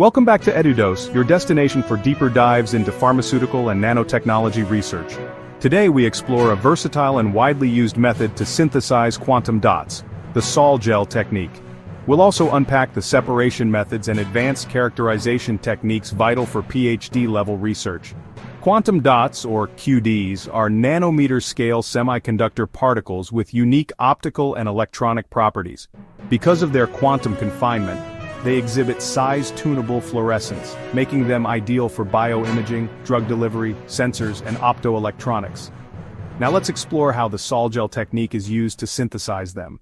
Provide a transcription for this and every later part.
Welcome back to EduDose, your destination for deeper dives into pharmaceutical and nanotechnology research. Today we explore a versatile and widely used method to synthesize quantum dots, the Sol gel technique. We'll also unpack the separation methods and advanced characterization techniques vital for PhD-level research. Quantum dots, or QDs, are nanometer-scale semiconductor particles with unique optical and electronic properties. Because of their quantum confinement, they exhibit size-tunable fluorescence, making them ideal for bioimaging, drug delivery, sensors, and optoelectronics. Now let's explore how the Sol gel technique is used to synthesize them.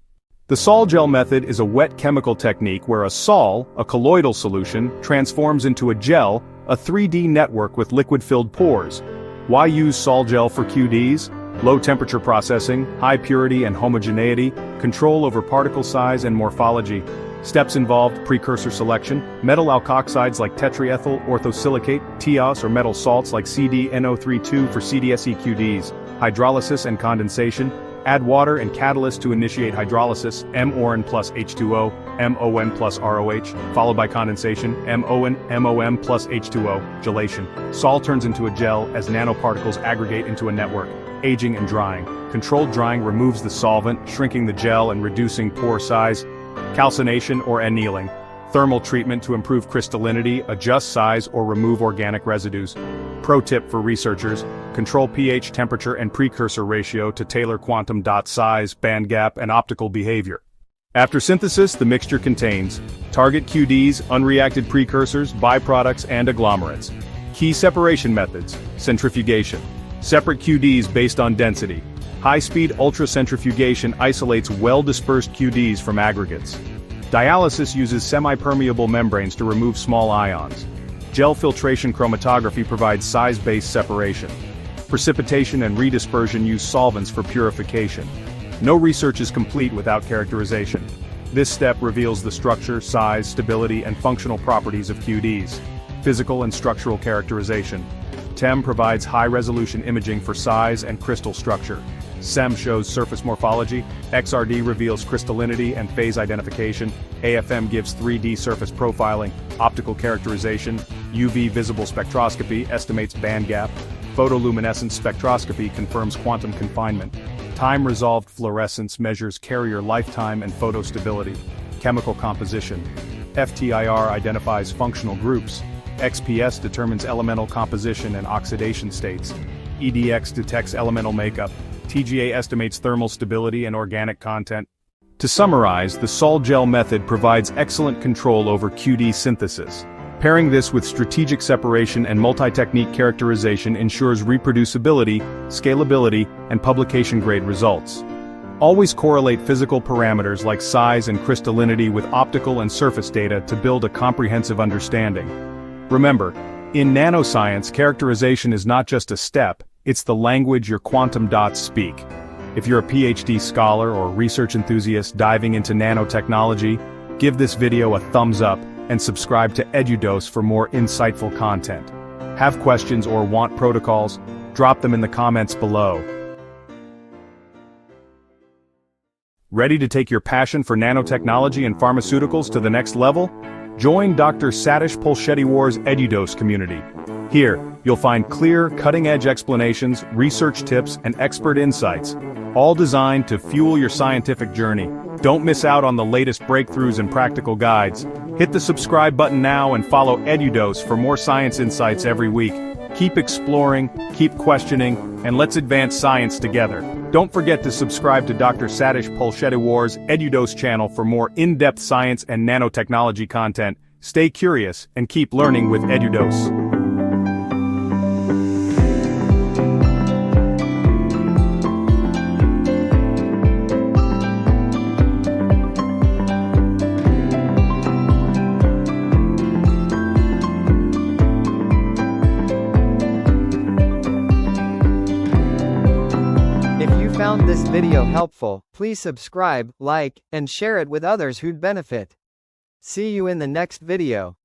The Sol gel method is a wet chemical technique where a sol, a colloidal solution, transforms into a gel, a 3D network with liquid-filled pores. Why use Sol gel for QDs? Low temperature processing, high purity and homogeneity, control over particle size and morphology. Steps involved precursor selection, metal alkoxides like tetraethyl orthosilicate, TiOS or metal salts like CdNO32 for CDSE QDs, hydrolysis and condensation, add water and catalyst to initiate hydrolysis, MON plus H2O, MON plus ROH, followed by condensation, MOM plus H2O, gelation. Sol turns into a gel as nanoparticles aggregate into a network. Aging and drying. Controlled drying removes the solvent, shrinking the gel and reducing pore size. Calcination or annealing. Thermal treatment to improve crystallinity, adjust size, or remove organic residues. Pro tip for researchers: control pH, temperature, and precursor ratio to tailor quantum dot size, band gap, and optical behavior. After synthesis, the mixture contains target QDs, unreacted precursors, byproducts, and agglomerates. Key separation methods: centrifugation. Separate QDs based on density. High-speed ultracentrifugation isolates well-dispersed QDs from aggregates. Dialysis uses semi-permeable membranes to remove small ions. Gel filtration chromatography provides size-based separation. Precipitation and redispersion use solvents for purification. No research is complete without characterization. This step reveals the structure, size, stability, and functional properties of QDs. Physical and structural characterization. TEM provides high-resolution imaging for size and crystal structure. SEM shows surface morphology, XRD reveals crystallinity and phase identification, AFM gives 3D surface profiling, optical characterization, UV visible spectroscopy estimates band gap, photoluminescence spectroscopy confirms quantum confinement, time-resolved fluorescence measures carrier lifetime and photostability, chemical composition, FTIR identifies functional groups, XPS determines elemental composition and oxidation states, EDX detects elemental makeup, TGA estimates thermal stability and organic content. To summarize, the Sol gel method provides excellent control over QD synthesis. Pairing this with strategic separation and multi-technique characterization ensures reproducibility, scalability, and publication-grade results. Always correlate physical parameters like size and crystallinity with optical and surface data to build a comprehensive understanding. Remember, in nanoscience, characterization is not just a step, it's the language your quantum dots speak. If you're a PhD scholar or research enthusiast diving into nanotechnology, give this video a thumbs up and subscribe to EduDose for more insightful content. Have questions or want protocols? Drop them in the comments below. Ready to take your passion for nanotechnology and pharmaceuticals to the next level? Join Dr. Satish Pulshettiwar's EduDose community. Here, you'll find clear, cutting-edge explanations, research tips, and expert insights, all designed to fuel your scientific journey. Don't miss out on the latest breakthroughs and practical guides. Hit the subscribe button now and follow EduDose for more science insights every week. Keep exploring, keep questioning, and let's advance science together. Don't forget to subscribe to Dr. Satish Pulshettiwar's EduDose channel for more in-depth science and nanotechnology content. Stay curious and keep learning with EduDose. Found this video helpful, please subscribe, like, and share it with others who'd benefit. See you in the next video.